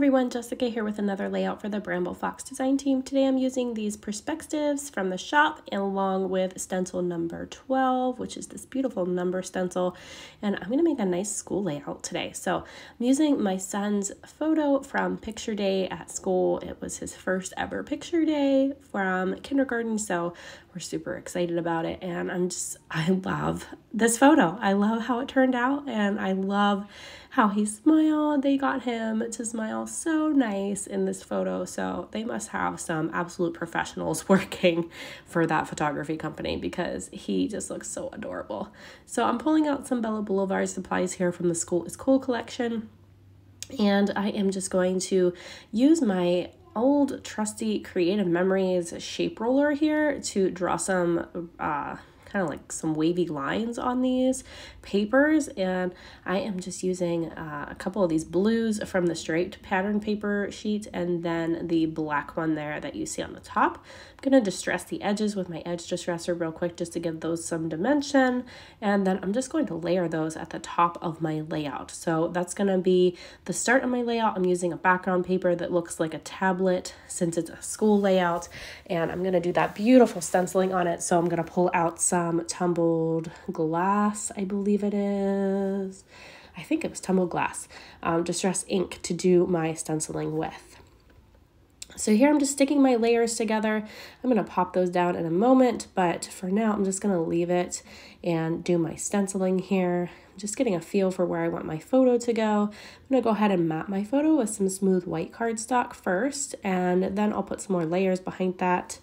everyone, Jessica here with another layout for the Bramble Fox design team. Today I'm using these perspectives from the shop along with stencil number 12, which is this beautiful number stencil, and I'm going to make a nice school layout today. So I'm using my son's photo from picture day at school. It was his first ever picture day from kindergarten, so we're super excited about it, and I love this photo. I love how it turned out, and I love how he smiled. They got him to smile so nice in this photo, so they must have some absolute professionals working for that photography company because he just looks so adorable. So I'm pulling out some Bella Boulevard supplies here from the School is Cool collection, and I am just going to use my old trusty Creative Memories shape roller here to draw some kind of like some wavy lines on these papers, and I am just using a couple of these blues from the striped pattern paper sheet and then the black one there that you see on the top. I'm going to distress the edges with my edge distresser real quick just to give those some dimension, and then I'm just going to layer those at the top of my layout. So that's going to be the start of my layout. I'm using a background paper that looks like a tablet since it's a school layout, and I'm going to do that beautiful stenciling on it. So I'm going to pull out some tumbled glass, I believe it is. I think it was tumbled glass, distress ink to do my stenciling with. So here I'm just sticking my layers together. I'm going to pop those down in a moment, but for now I'm just going to leave it and do my stenciling here. I'm just getting a feel for where I want my photo to go. I'm going to go ahead and map my photo with some smooth white cardstock first, and then I'll put some more layers behind that.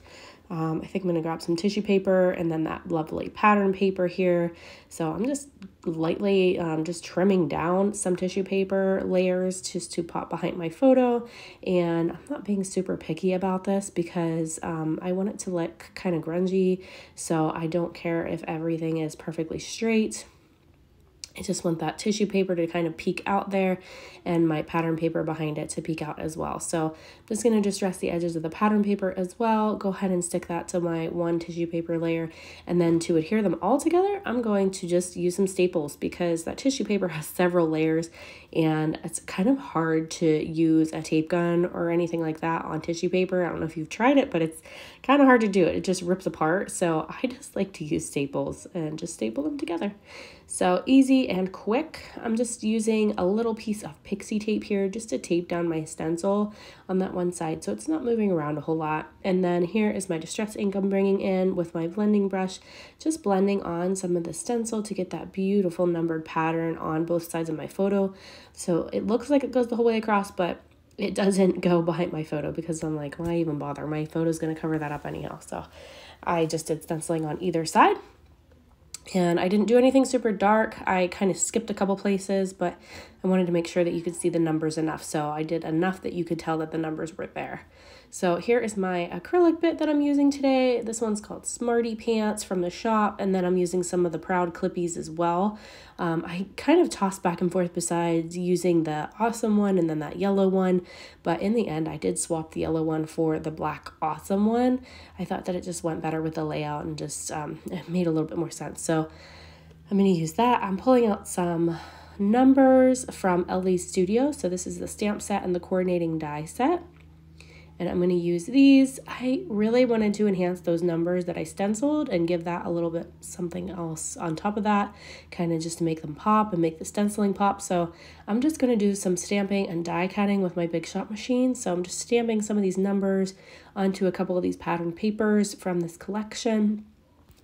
I think I'm going to grab some tissue paper and then that lovely pattern paper here. So I'm just lightly just trimming down some tissue paper layers just to pop behind my photo. And I'm not being super picky about this because I want it to look kind of grungy. So I don't care if everything is perfectly straight. I just want that tissue paper to kind of peek out there and my pattern paper behind it to peek out as well. So I'm just going to distress the edges of the pattern paper as well. Go ahead and stick that to my one tissue paper layer. And then to adhere them all together, I'm going to just use some staples because that tissue paper has several layers and it's kind of hard to use a tape gun or anything like that on tissue paper. I don't know if you've tried it, but it's kind of hard to do it. It just rips apart. So I just like to use staples and just staple them together. So easy and quick. I'm just using a little piece of pixie tape here just to tape down my stencil on that one side so it's not moving around a whole lot. And then here is my distress ink I'm bringing in with my blending brush, just blending on some of the stencil to get that beautiful numbered pattern on both sides of my photo. So it looks like it goes the whole way across, but it doesn't go behind my photo because I'm like, why even bother? My photo's going to cover that up anyhow. So I just did stenciling on either side. And I didn't do anything super dark. I kind of skipped a couple places, but I wanted to make sure that you could see the numbers enough. So I did enough that you could tell that the numbers were there. So here is my acrylic bit that I'm using today. This one's called Smarty Pants from the shop. And then I'm using some of the Proud Clippies as well. I kind of tossed back and forth besides using the awesome one and then that yellow one. But in the end, I did swap the yellow one for the black awesome one. I thought that it just went better with the layout and just it made a little bit more sense. So I'm going to use that. I'm pulling out some numbers from Elle's Studio. So this is the stamp set and the coordinating die set. And I'm going to use these. I really wanted to enhance those numbers that I stenciled and give that a little bit something else on top of that, kind of just to make them pop and make the stenciling pop. So I'm just going to do some stamping and die cutting with my Big Shot machine. So I'm just stamping some of these numbers onto a couple of these pattern papers from this collection.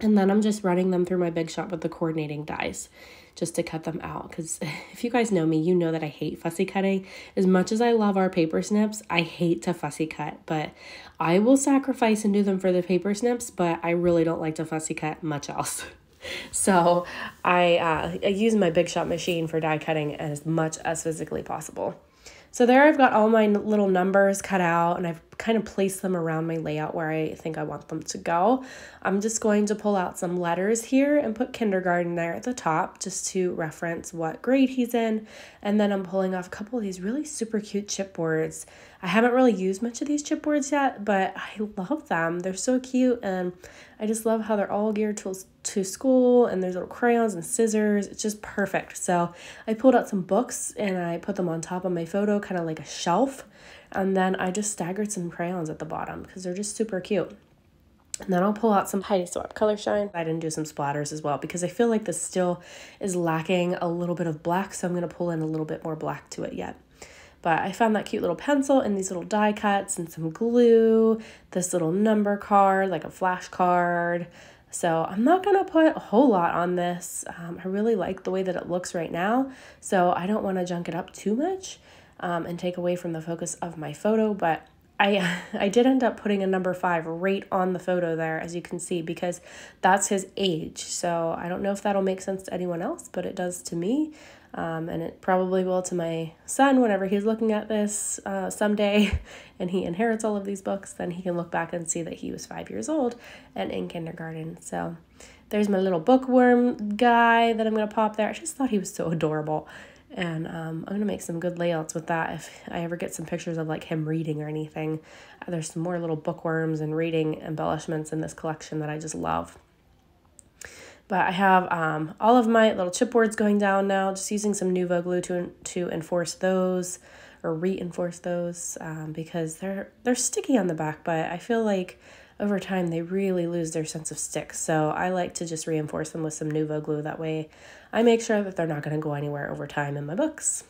And then I'm just running them through my Big Shot with the coordinating dies just to cut them out. Because if you guys know me, you know that I hate fussy cutting. As much as I love our paper snips, I hate to fussy cut. But I will sacrifice and do them for the paper snips, but I really don't like to fussy cut much else. So I use my Big Shot machine for die cutting as much as physically possible. So there I've got all my little numbers cut out and I've kind of place them around my layout where I think I want them to go. I'm just going to pull out some letters here and put kindergarten there at the top just to reference what grade he's in. And then I'm pulling off a couple of these really super cute chipboards. I haven't really used much of these chipboards yet, but I love them. They're so cute, and I just love how they're all geared to school, and there's little crayons and scissors. It's just perfect. So I pulled out some books and I put them on top of my photo, kind of like a shelf. And then I just staggered some crayons at the bottom because they're just super cute. And then I'll pull out some Heidi Swapp Color Shine. I didn't do some splatters as well because I feel like this still is lacking a little bit of black. So I'm going to pull in a little bit more black to it yet. But I found that cute little pencil and these little die cuts and some glue, this little number card, like a flashcard. So I'm not going to put a whole lot on this. I really like the way that it looks right now. So I don't want to junk it up too much and take away from the focus of my photo. But I did end up putting a number 5 right on the photo there, as you can see, because that's his age. So I don't know if that'll make sense to anyone else, but it does to me. And it probably will to my son whenever he's looking at this someday and he inherits all of these books, then he can look back and see that he was 5 years old and in kindergarten. So there's my little bookworm guy that I'm going to pop there. I just thought he was so adorable. And I'm going to make some good layouts with that if I ever get some pictures of like him reading or anything. There's some more little bookworms and reading embellishments in this collection that I just love. But I have all of my little chipboards going down now, just using some Nuvo glue to enforce those or reinforce those because they're sticky on the back, but I feel like over time they really lose their sense of stick. So I like to just reinforce them with some Nuvo glue. That way I make sure that they're not going to go anywhere over time in my books.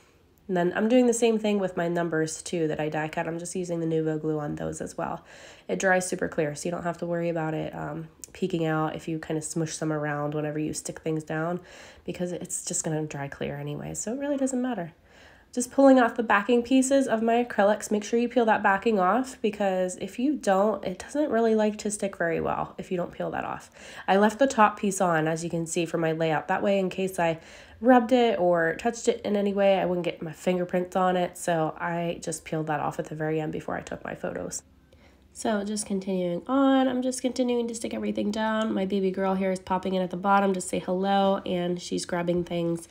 And then I'm doing the same thing with my numbers too that I die cut. I'm just using the Nuvo glue on those as well. It dries super clear, so you don't have to worry about it peeking out if you kind of smush them around whenever you stick things down, because it's just going to dry clear anyway, so it really doesn't matter. Just pulling off the backing pieces of my acrylics. Make sure you peel that backing off, because if you don't, it doesn't really like to stick very well if you don't peel that off. I left the top piece on, as you can see, for my layout. That way, in case I rubbed it or touched it in any way, I wouldn't get my fingerprints on it. So I just peeled that off at the very end before I took my photos. So just continuing on, I'm just continuing to stick everything down. My baby girl here is popping in at the bottom to say hello, and she's grabbing things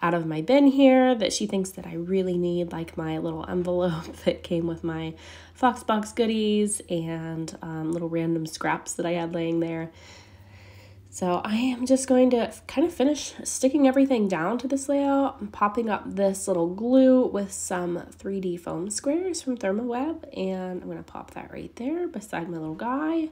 out of my bin here that she thinks that I really need, like my little envelope that came with my Foxbox goodies and little random scraps that I had laying there. So I am just going to kind of finish sticking everything down to this layout. I'm popping up this little glue with some 3D foam squares from ThermoWeb, and I'm going to pop that right there beside my little guy,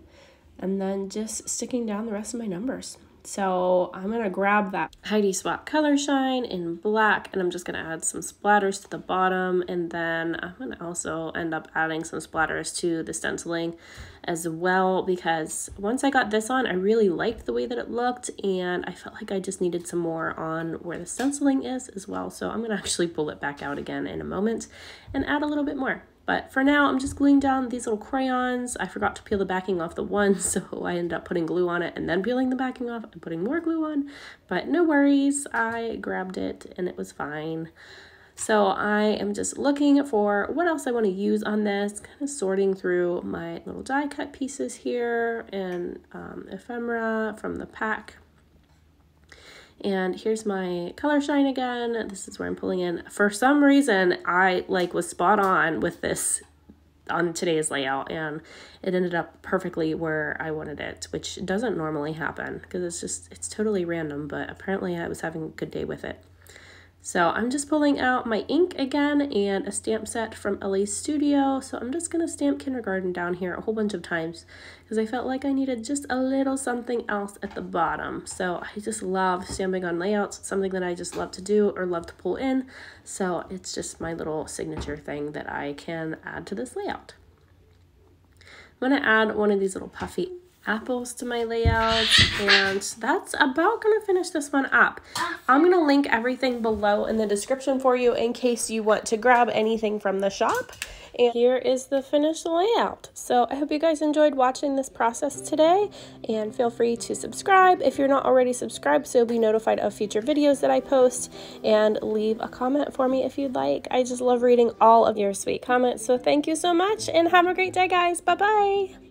and then just sticking down the rest of my numbers. So I'm going to grab that Heidi Swapp Color Shine in black, and I'm just going to add some splatters to the bottom, and then I'm going to also end up adding some splatters to the stenciling as well, because once I got this on, I really liked the way that it looked, and I felt like I just needed some more on where the stenciling is as well. So I'm going to actually pull it back out again in a moment and add a little bit more. But for now, I'm just gluing down these little crayons. I forgot to peel the backing off the one, so I ended up putting glue on it and then peeling the backing off and putting more glue on. But no worries, I grabbed it and it was fine. So I am just looking for what else I want to use on this, kind of sorting through my little die cut pieces here and ephemera from the pack. And here's my color shine again. This is where I'm pulling in. For some reason, I was spot on with this on today's layout, and it ended up perfectly where I wanted it, which doesn't normally happen because it's totally random, but apparently I was having a good day with it. So I'm just pulling out my ink again and a stamp set from LA Studio. So I'm just going to stamp kindergarten down here a whole bunch of times because I felt like I needed just a little something else at the bottom. So I just love stamping on layouts. It's something that I just love to do or love to pull in. So it's just my little signature thing that I can add to this layout. I'm going to add one of these little puffy apples to my layout, and that's about gonna finish this one up. I'm gonna link everything below in the description for you in case you want to grab anything from the shop, And here is the finished layout. So I hope you guys enjoyed watching this process today, and feel free to subscribe if you're not already subscribed so you'll be notified of future videos that I post, and leave a comment for me if you'd like. I just love reading all of your sweet comments, so thank you so much and have a great day, guys. Bye bye.